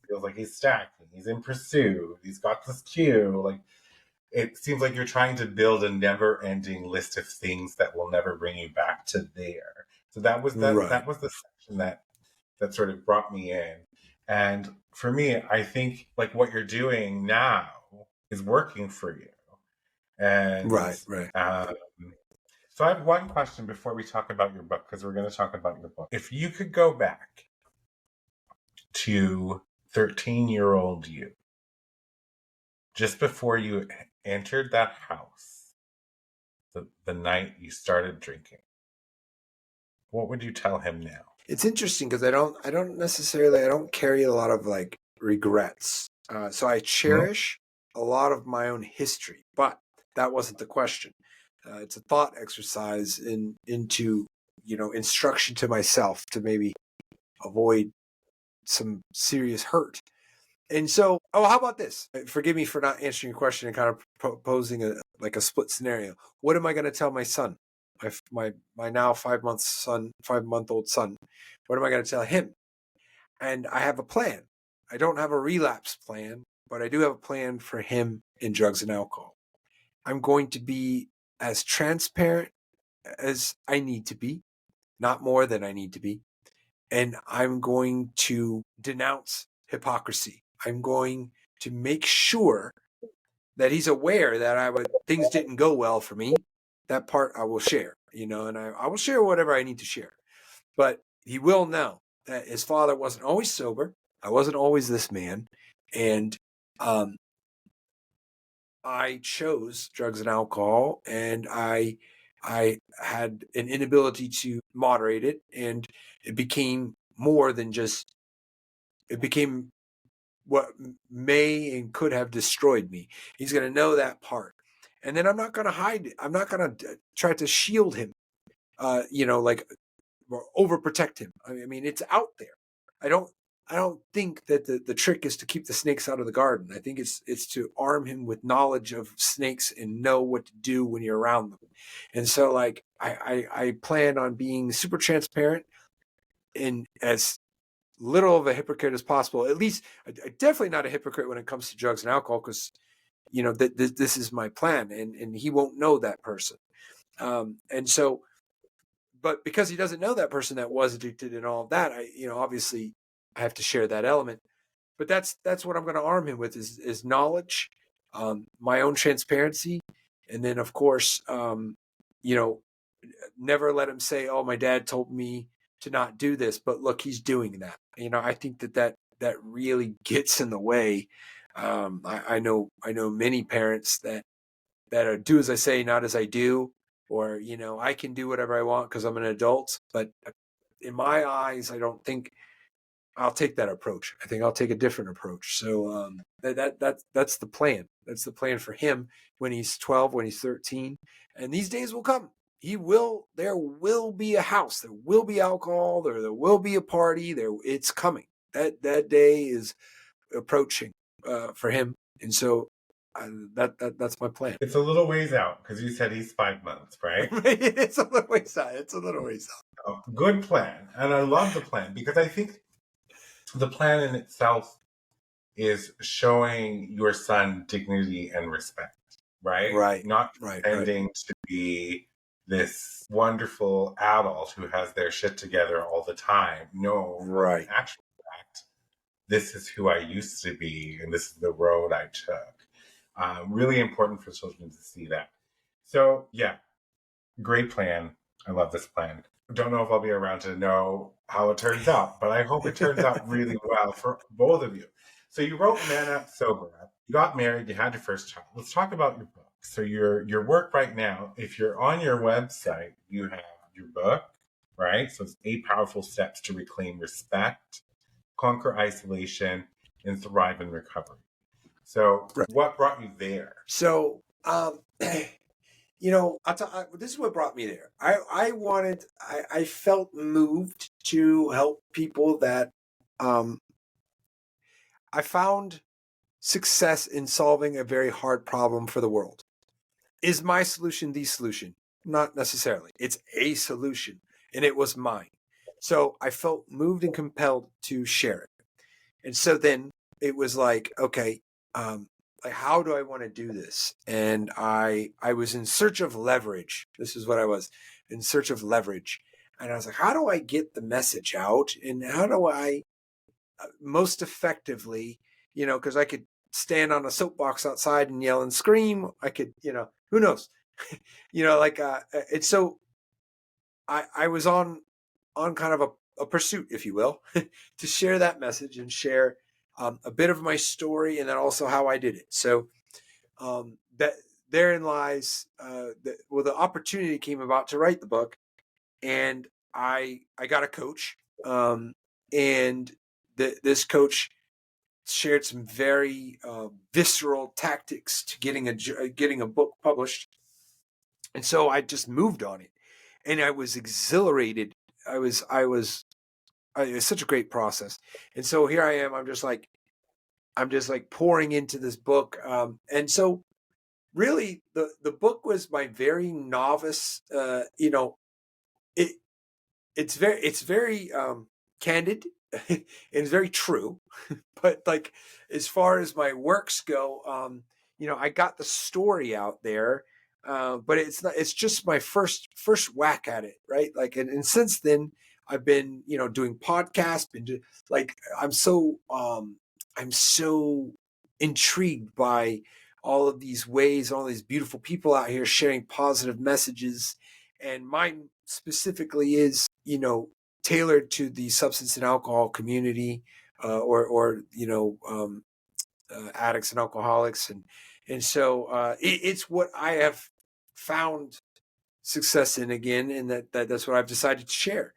feels like he's stacking, he's in pursuit, he's got this cue. Like, it seems like you're trying to build a never-ending list of things that will never bring you back to there. So that was that was the section that sort of brought me in. And for me, I think like what you're doing now is working for you. And so I have one question before we talk about your book, because we're going to talk about your book. If you could go back to 13-year-old you, just before you entered that house, the night you started drinking, what would you tell him now? It's interesting because I don't carry a lot of like regrets. So I cherish a lot of my own history, but that wasn't the question. It's a thought exercise into instruction to myself to maybe avoid some serious hurt. And so, how about this? Forgive me for not answering your question and kind of proposing a split scenario. What am I going to tell my son? My now 5-month-old son. What am I going to tell him? And I have a plan. I don't have a relapse plan, but I do have a plan for him in drugs and alcohol. I'm going to be as transparent as I need to be, not more than I need to be. And I'm going to denounce hypocrisy. I'm going to make sure that he's aware that things didn't go well for me. That part I will share, and I will share whatever I need to share. But he will know that his father wasn't always sober. I wasn't always this man. And I chose drugs and alcohol, and I had an inability to moderate it, and it became more than just, it became what may and could have destroyed me. He's going to know that part. And then I'm not going to hide it. I'm not going to try to shield him, like overprotect him. I mean, it's out there. I don't think that the trick is to keep the snakes out of the garden. I think it's to arm him with knowledge of snakes and know what to do when you're around them. And so like I plan on being super transparent and as little of a hypocrite as possible. At least definitely not a hypocrite when it comes to drugs and alcohol, because this is my plan, and he won't know that person. And so, but because he doesn't know that person that was addicted and all of that, obviously I have to share that element. But that's what I'm going to arm him with is knowledge, my own transparency, and then of course, never let him say, "Oh, my dad told me to not do this," but look, he's doing that. I think that really gets in the way. I know many parents that are do as I say, not as I do, or I can do whatever I want because I'm an adult, but in my eyes, I don't think I'll take that approach. I think I'll take a different approach. So that's the plan. That's the plan for him when he's 12, when he's 13. And these days will come. There will be a house. There will be alcohol. There will be a party. It's coming. That day is approaching for him. And so that's my plan. It's a little ways out because you said he's 5 months, right? It's a little ways out. It's a little ways out. Oh, good plan. And I love the plan because I think the plan in itself is showing your son dignity and respect, right? Right. Not Right. pretending to be this wonderful adult who has their shit together all the time. No, Right. in actual fact, this is who I used to be, and this is the road I took. Really important for children to see that. So, yeah, great plan. I love this plan. Don't know if I'll be around to know how it turns out, but I hope it turns out really well for both of you. So you wrote Man Up, Sober Up. You got married. You had your first child. Let's talk about your book. So your work right now, if you're on your website, you have your book, right? So it's 8 powerful steps to reclaim respect, conquer isolation, and thrive in recovery. So what brought you there? So, you know, this is what brought me there. I felt moved to help people that, I found success in solving a very hard problem for the world. Is my solution the solution? Not necessarily. It's a solution, and it was mine. So I felt moved and compelled to share it. And so then it was like, okay, like how do I want to do this? And I was in search of leverage. This is what I was, in search of leverage. And I was like, how do I get the message out? And how do I most effectively, you know, because I could stand on a soapbox outside and yell and scream. I could, you know, who knows? You know, like it's so I was on kind of a pursuit, if you will, to share that message and share a bit of my story and then also how I did it. So that therein lies the opportunity came about to write the book, and I got a coach, and this coach shared some very visceral tactics to getting a book published, and so I just moved on it, and I was exhilarated. It was such a great process, and so here I am. I'm just like pouring into this book, and so really the book was my very novice. You know, it's very candid and it's very true, but like as far as my works go, you know, I got the story out there, but it's just my first whack at it, right? Like, and since then I've been, you know, doing podcasts, like I'm so intrigued by all of these ways, all these beautiful people out here sharing positive messages, and mine specifically is, you know, tailored to the substance and alcohol community, or you know, addicts and alcoholics, and so it's what I have found success in again, and that's what I've decided to share.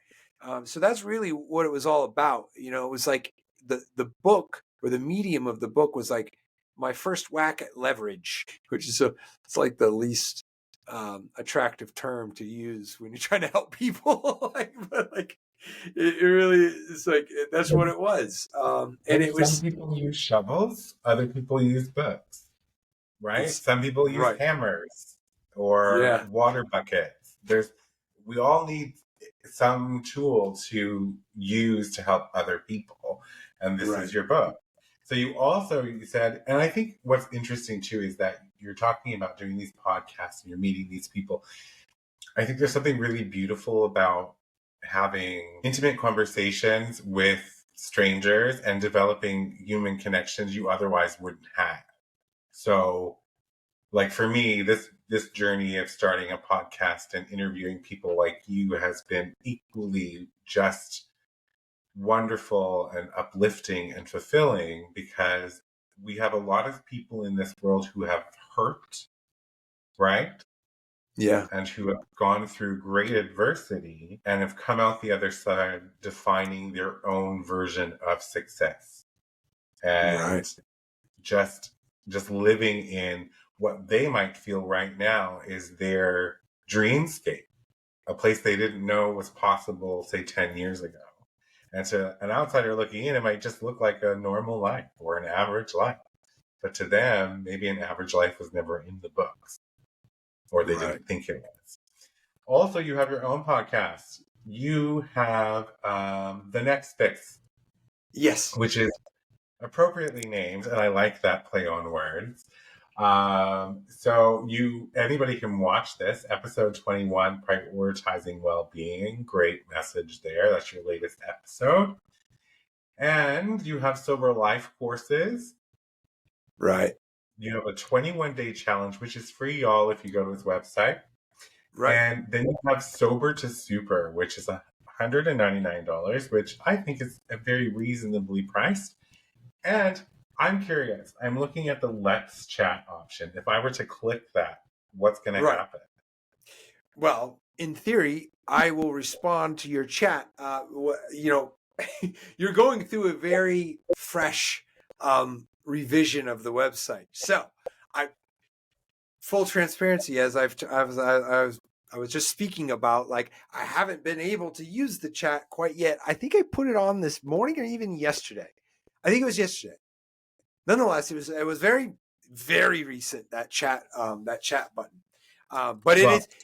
So that's really what it was all about. You know, it was like the book, or the medium of the book, was like my first whack at leverage, which is it's like the least attractive term to use when you're trying to help people. But it really is like that's what it was. And it was, some people use shovels, other people use books, right? Some people use hammers or water buckets. We all need some tool to use to help other people, and this is your book. So you said, and I think what's interesting too is that you're talking about doing these podcasts and you're meeting these people. I think there's something really beautiful about having intimate conversations with strangers and developing human connections you otherwise wouldn't have. So, like for me, this journey of starting a podcast and interviewing people like you has been equally just wonderful and uplifting and fulfilling, because we have a lot of people in this world who have hurt, right? Yeah. and who have gone through great adversity and have come out the other side defining their own version of success Right. and just living in what they might feel right now is their dreamscape, a place they didn't know was possible, say 10 years ago. And to an outsider looking in, it might just look like a normal life or an average life. But to them, maybe an average life was never in the books, or they Right. didn't think it was. Also, you have your own podcast. You have The Next Fix, Yes. which is appropriately named, and I like that play on words. So anybody can watch this episode 21, prioritizing well-being. Great message there. That's your latest episode. And you have sober life courses. Right. You have a 21-day challenge, which is free, y'all, if you go to his website. Right. And then you have Sober to Super, which is $199, which I think is a very reasonably priced. And I'm curious. I'm looking at the Let's Chat option. If I were to click that, what's going to happen? Well, in theory, I will respond to your chat. You're going through a very fresh revision of the website. So, full transparency, as I was just speaking about, like, I haven't been able to use the chat quite yet. I think I put it on this morning or even yesterday. I think it was yesterday. Nonetheless, it was very, very recent, that chat button. But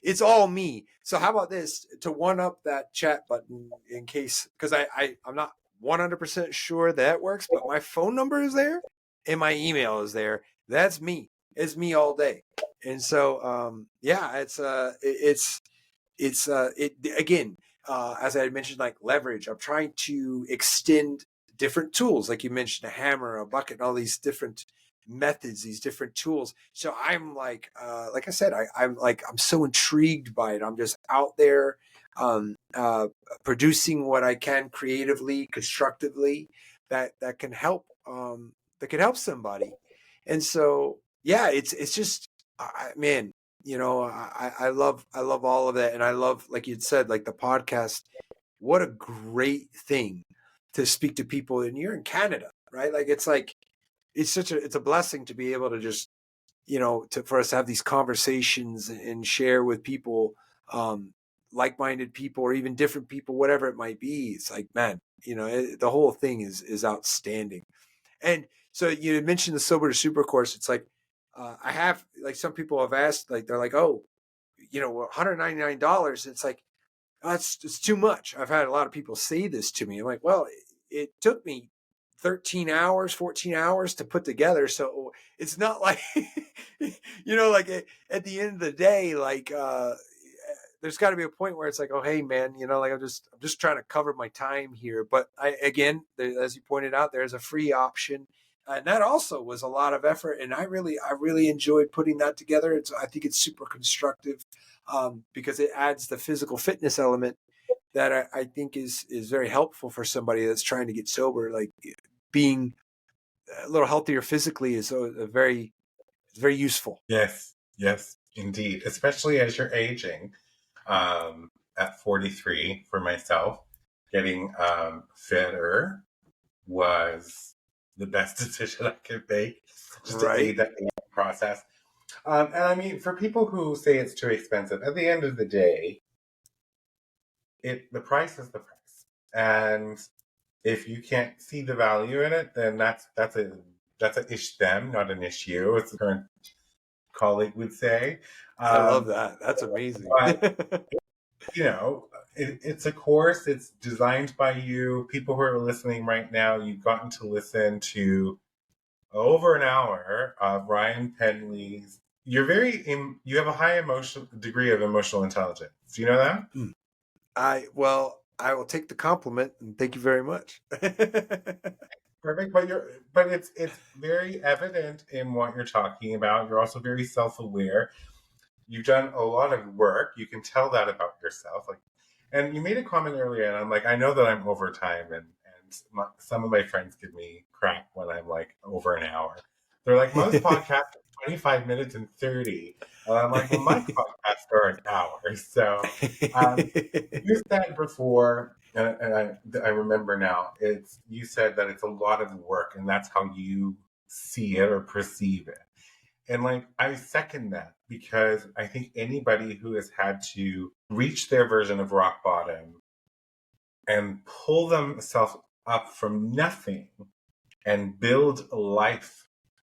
it's all me. So how about this, to one up that chat button, in case, because I'm not 100% sure that works, but my phone number is there and my email is there. That's me. It's me all day. And so again, as I had mentioned, like leverage. I'm trying to extend different tools, like you mentioned, a hammer, a bucket, and all these different methods, these different tools. So I'm like I said, I'm so intrigued by it. I'm just out there producing what I can creatively, constructively, that can help somebody. And so it's just, man, I love all of that, and I love, like you'd said, like the podcast. What a great thing to speak to people, and you're in Canada, right? It's a blessing to be able to just, for us to have these conversations and share with people, like-minded people, or even different people, whatever it might be. It's like, man, the whole thing is outstanding. And so you had mentioned the Sober to Super course. It's like, I have, like, some people have asked, like, they're like, oh, $199. It's like, it's too much. I've had a lot of people say this to me. I'm like, well, it took me 13 hours, 14 hours to put together. So it's not like, at the end of the day, there's got to be a point where it's like, oh, hey, man, I'm just trying to cover my time here. But again, as you pointed out, there's a free option. And that also was a lot of effort. And I really enjoyed putting that together. I think it's super constructive, because it adds the physical fitness element that I think is very helpful for somebody that's trying to get sober. Like, being a little healthier physically is very useful. Yes, indeed. Especially as you're aging. At 43, for myself, getting fitter was the best decision I could make, just to aid that aging process. And I mean, for people who say it's too expensive, at the end of the day, the price is the price. And if you can't see the value in it, then that's an them, not an issue, as the current colleague would say. I love that. That's amazing. But, it's a course. It's designed by you. People who are listening right now, you've gotten to listen to over an hour of Ryan Penley's. You have a high degree of emotional intelligence. Do you know that? I will take the compliment, and thank you very much. Perfect, but it's very evident in what you're talking about. You're also very self-aware. You've done a lot of work. You can tell that about yourself. And you made a comment earlier, and I'm like, I know that I'm over time, and some of my friends give me crap when I'm like over an hour. They're like, most podcasts 25 minutes and 30. And I'm like, well, my podcasts are an hour. So you said before, and I remember now, you said that it's a lot of work, and that's how you see it or perceive it. And like, I second that, because I think anybody who has had to reach their version of rock bottom and pull themselves up from nothing and build a life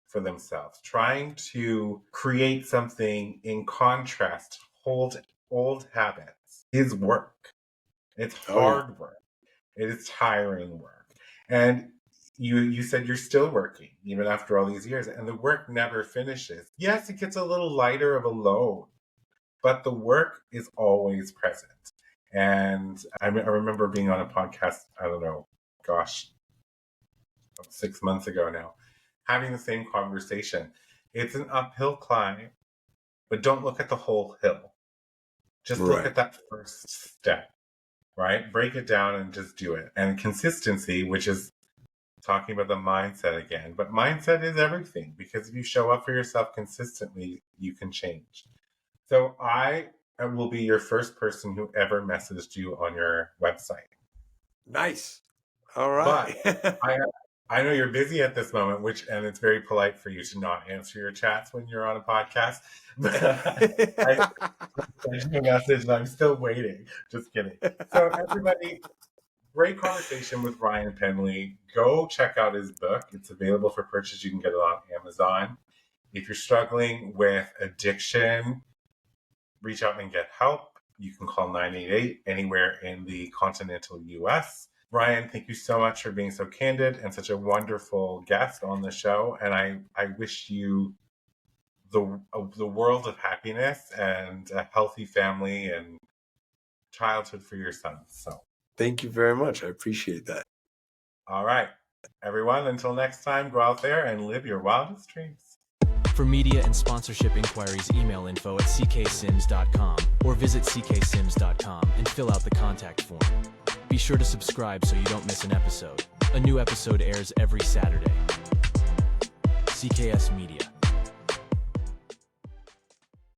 for themselves, trying to create something in contrast, hold old habits, is work. It's hard work. It is tiring work. And you said you're still working even after all these years, and the work never finishes. Yes, it gets a little lighter of a load, but the work is always present. And I remember being on a podcast, I don't know, gosh, 6 months ago now, having the same conversation. It's an uphill climb, but don't look at the whole hill. Just look at that first step, right? Break it down and just do it. And consistency, which is talking about the mindset again, but mindset is everything, because if you show up for yourself consistently, you can change. So I will be your first person who ever messaged you on your website. Nice. All right. But I know you're busy at this moment, and it's very polite for you to not answer your chats when you're on a podcast. But I sent you a message and I'm still waiting. Just kidding. So everybody, great conversation with Ryan Penley. Go check out his book. It's available for purchase. You can get it on Amazon. If you're struggling with addiction, reach out and get help. You can call 988 anywhere in the continental US. Ryan, thank you so much for being so candid and such a wonderful guest on the show. And I wish you the world of happiness and a healthy family and childhood for your son. So thank you very much. I appreciate that. All right, everyone, until next time, go out there and live your wildest dreams. For media and sponsorship inquiries, email info@ccsims.com or visit ccsims.com and fill out the contact form. Be sure to subscribe so you don't miss an episode. A new episode airs every Saturday. CKS Media.